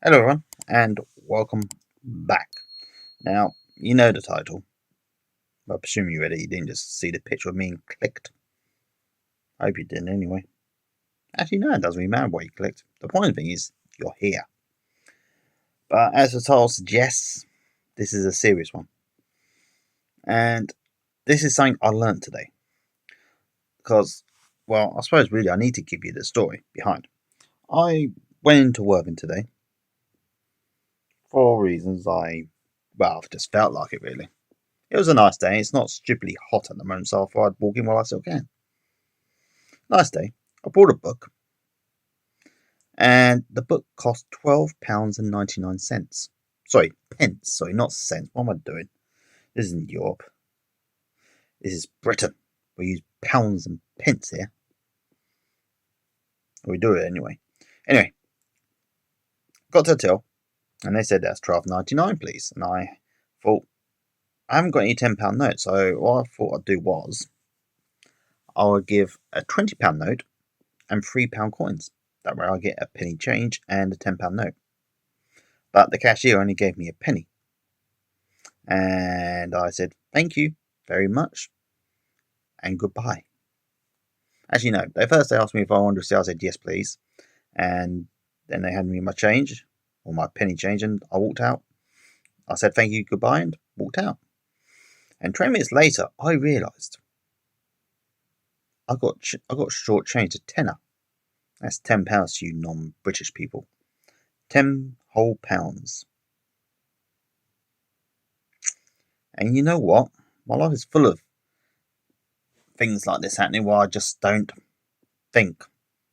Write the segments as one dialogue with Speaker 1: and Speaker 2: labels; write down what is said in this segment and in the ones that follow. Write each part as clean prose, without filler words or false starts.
Speaker 1: Hello, everyone, and welcome back. Now, you know the title. I presume you read it. You didn't just see the picture of me and clicked. I hope you didn't anyway. Actually, no, it doesn't really matter what you clicked. The point thing is, you're here. But as the title suggests, this is a serious one. And this is something I learned today. Because, well, I suppose really I need to give you the story behind. I went into working today for reasons I've just felt like it really. It was a nice day. It's not stupidly hot at the moment, so I thought I'd walk in while I still can. Nice day. I bought a book, and the book cost £12.99. Sorry, pence. Sorry, not cents. What am I doing? This isn't Europe. This is Britain. We use pounds and pence here. We do it anyway. Anyway, got to the till, and they said that's £12.99, please. And I thought, I haven't got any £10 notes, so what I thought I'd do was I would give a £20 note and £3 coins. That way I get a penny change and a £10 note. But the cashier only gave me a penny. And I said, thank you very much and goodbye. Actually, no. First they asked me if I wanted to see. I said, yes, please. And then they handed me my change, or my penny change, and I walked out. I said, thank you, goodbye, and walked out. And 20 minutes later, I realised I got short changed a tenner. That's £10 to you non-British people. 10 whole pounds. And you know what? My life is full of things like this happening where I just don't think.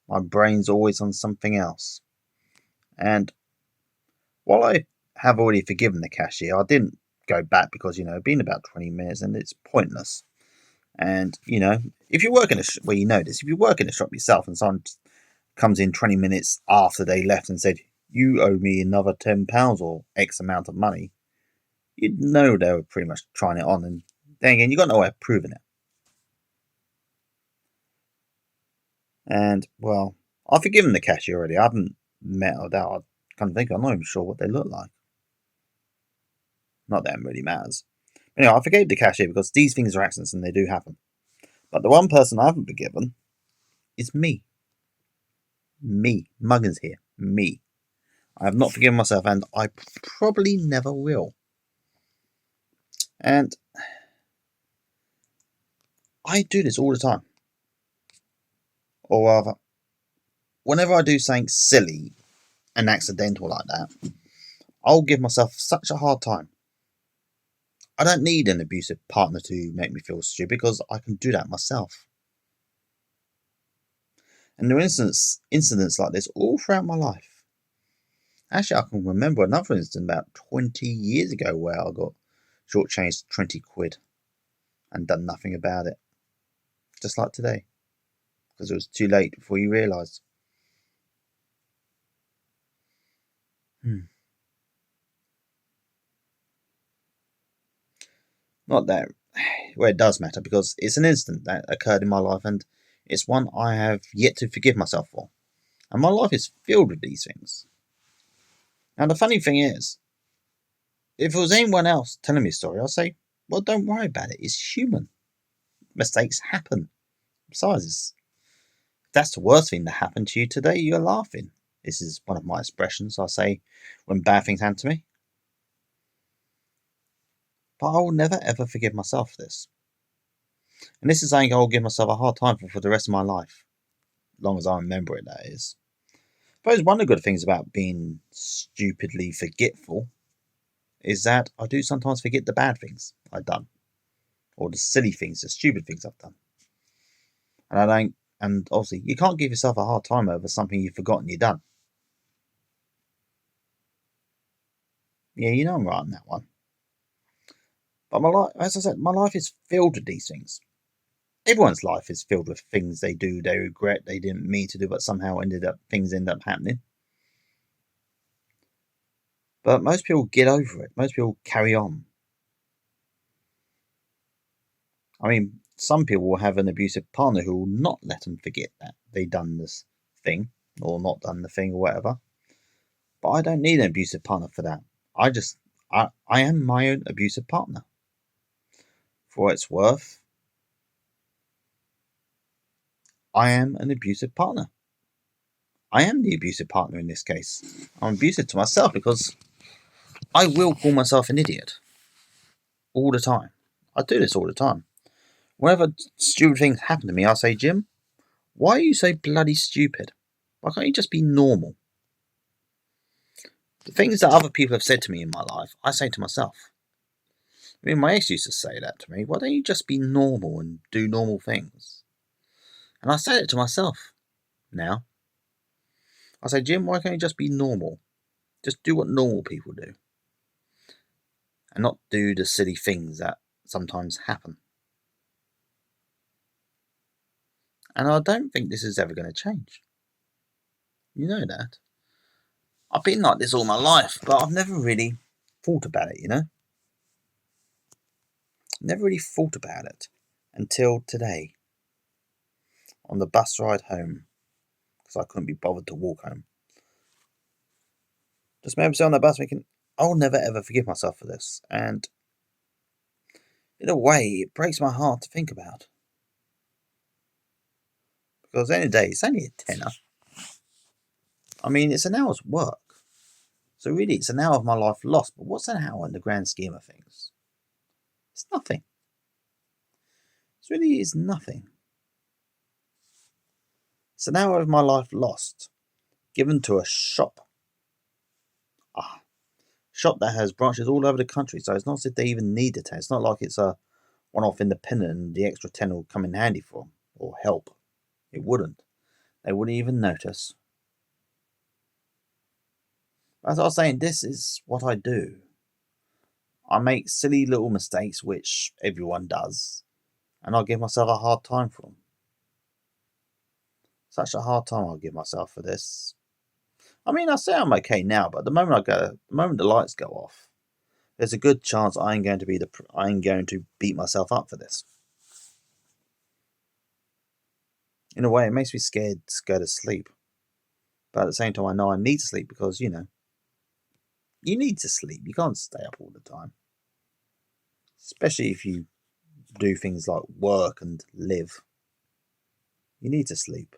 Speaker 1: My brain's always on something else. And while I have already forgiven the cashier, I didn't go back because, it's been about 20 minutes and it's pointless. And, if you work in if you work in a shop yourself and someone comes in 20 minutes after they left and said, you owe me another £10 or X amount of money, you'd know they were pretty much trying it on. And then again, you've got no way of proving it. And, well, I've forgiven the cashier already. I haven't met her doubt. I can't think. I'm not even sure what they look like. Not that it really matters. Anyway, I forgave the cashier because these things are accidents and they do happen. But the one person I haven't forgiven is me. Me. Muggins here. Me. I have not forgiven myself and I probably never will. And I do this all the time. Or rather, whenever I do something silly and accidental like that, I'll give myself such a hard time. I don't need an abusive partner to make me feel stupid because I can do that myself. And there are incidents like this all throughout my life. Actually, I can remember another incident about 20 years ago where I got shortchanged 20 quid and done nothing about it. Just like today. Because it was too late before you realised. Not that where it does matter, because it's an incident that occurred in my life and it's one I have yet to forgive myself for. And my life is filled with these things. Now the funny thing is, if it was anyone else telling me a story, I'd say, well, don't worry about it. It's human. Mistakes happen. Besides, if that's the worst thing that happened to you today, you're laughing. This is one of my expressions I say when bad things happen to me. But I will never ever forgive myself for this. And this is something I will give myself a hard time for the rest of my life. As long as I remember it, that is. I suppose one of the good things about being stupidly forgetful is that I do sometimes forget the bad things I've done. Or the silly things, the stupid things I've done. And obviously you can't give yourself a hard time over something you've forgotten you've done. Yeah, you know I'm right on that one. But my life, as I said, my life is filled with these things. Everyone's life is filled with things they do, they regret, they didn't mean to do, but somehow things end up happening. But most people get over it. Most people carry on. I mean, some people will have an abusive partner who will not let them forget that they done this thing or not done the thing or whatever. But I don't need an abusive partner for that. I am my own abusive partner. For what it's worth, I am an abusive partner. I am the abusive partner in this case. I'm abusive to myself because I will call myself an idiot all the time. I do this all the time. Whenever stupid things happen to me, I say, Jim, why are you so bloody stupid? Why can't you just be normal? The things that other people have said to me in my life, I say to myself. I mean, my ex used to say that to me. Why don't you just be normal and do normal things? And I say it to myself now. I say, Jim, why can't you just be normal? Just do what normal people do. And not do the silly things that sometimes happen. And I don't think this is ever going to change. You know that. I've been like this all my life, but I've never really thought about it, you know? Never really thought about it until today. On the bus ride home. Because I couldn't be bothered to walk home. Just remember sitting on the bus thinking, I'll never ever forgive myself for this. And in a way, it breaks my heart to think about. Because at the end of the day, it's only a tenner. I mean, it's an hour's work. So really, it's an hour of my life lost. But what's an hour in the grand scheme of things? It's nothing. It really is nothing. It's an hour of my life lost, given to a shop. Shop that has branches all over the country. So it's not as if they even need the 10. It's not like it's a one-off independent and the extra 10 will come in handy for them or help. It wouldn't. They wouldn't even notice. As I was saying, this is what I do. I make silly little mistakes, which everyone does, and I'll give myself a hard time for them. Such a hard time I'll give myself for this. I mean, I say I'm okay now, but the moment the lights go off, there's a good chance I'm going to beat myself up for this. In a way, it makes me scared to go to sleep. But at the same time, I know I need to sleep because, you need to sleep. You can't stay up all the time. Especially if you do things like work and live. You need to sleep.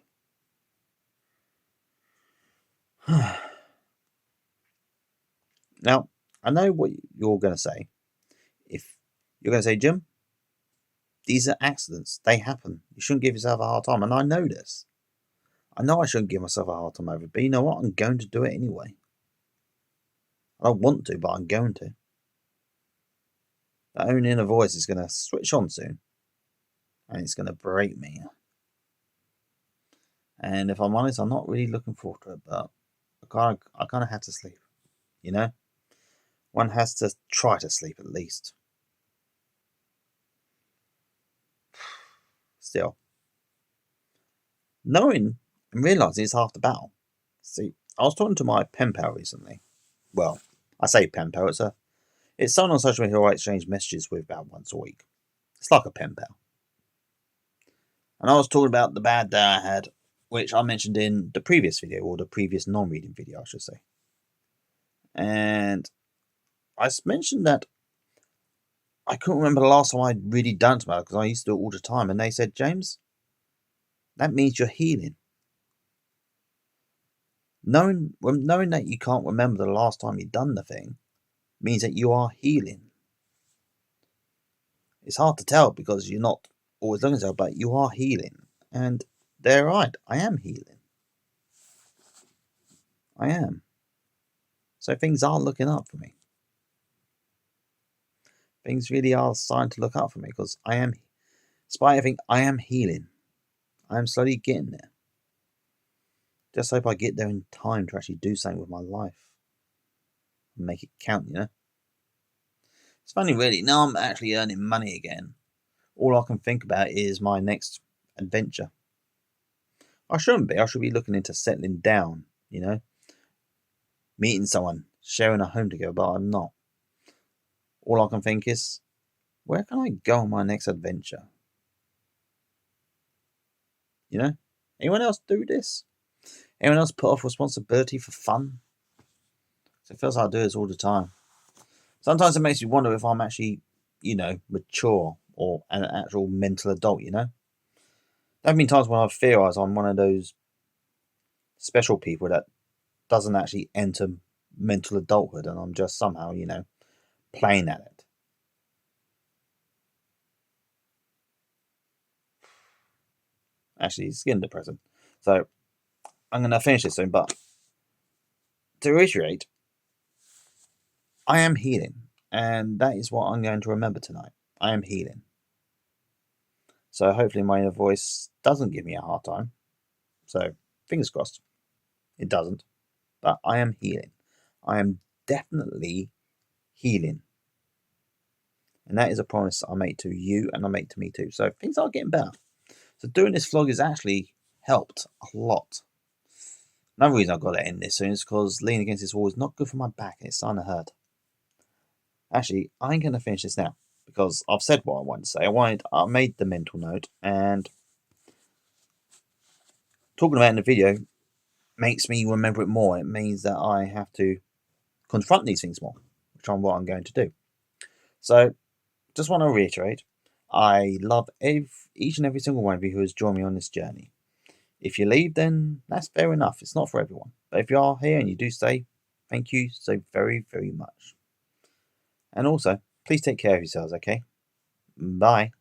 Speaker 1: Now, I know what you're going to say. If you're going to say, Jim, these are accidents. They happen. You shouldn't give yourself a hard time. And I know this. I know I shouldn't give myself a hard time over it. But you know what? I'm going to do it anyway. I don't want to, but I'm going to. That own inner voice is going to switch on soon. And it's going to break me. And if I'm honest, I'm not really looking forward to it. But I kind of have to sleep. You know? One has to try to sleep at least. Still. Knowing and realising it's half the battle. See, I was talking to my pen pal recently. Well, I say pen pal, it's someone on social media who I exchange messages with about once a week. It's like a pen pal. And I was talking about the bad day I had, which I mentioned in the previous video, or the previous non-reading video, I should say. And I mentioned that I couldn't remember the last time I'd really done it because I used to do it all the time. And they said, James, that means you're healing. Knowing that you can't remember the last time you've done the thing means that you are healing. It's hard to tell because you're not always looking at it, but you are healing. And they're right, I am healing. I am. So things are looking up for me. Things really are starting to look up for me because despite everything, I am healing. I am slowly getting there. Just hope I get there in time to actually do something with my life. And make it count, you know? It's funny, really. Now I'm actually earning money again. All I can think about is my next adventure. I shouldn't be. I should be looking into settling down, you know? Meeting someone, sharing a home together, but I'm not. All I can think is, where can I go on my next adventure? You know? Anyone else do this? Anyone else put off responsibility for fun? So it feels like I do this all the time. Sometimes it makes me wonder if I'm actually, mature or an actual mental adult, There have been times when I've theorized I'm one of those special people that doesn't actually enter mental adulthood and I'm just somehow, playing at it. Actually, it's getting depressing. So I'm going to finish this soon, but to reiterate, I am healing, and that is what I'm going to remember tonight. I am healing. So hopefully my inner voice doesn't give me a hard time. So fingers crossed. It doesn't. But I am healing. I am definitely healing. And that is a promise I make to you and I make to me too. So things are getting better. So doing this vlog has actually helped a lot. Another reason I've got to end this soon is because leaning against this wall is not good for my back and it's starting to hurt. Actually, I'm going to finish this now because I've said what I wanted to say. I made the mental note, and talking about it in the video makes me remember it more. It means that I have to confront these things more, which is what I'm going to do. So, just want to reiterate, I love each and every single one of you who has joined me on this journey. If you leave, then that's fair enough. It's not for everyone. But if you are here and you do stay, thank you so very, very much. And also, please take care of yourselves, okay? Bye.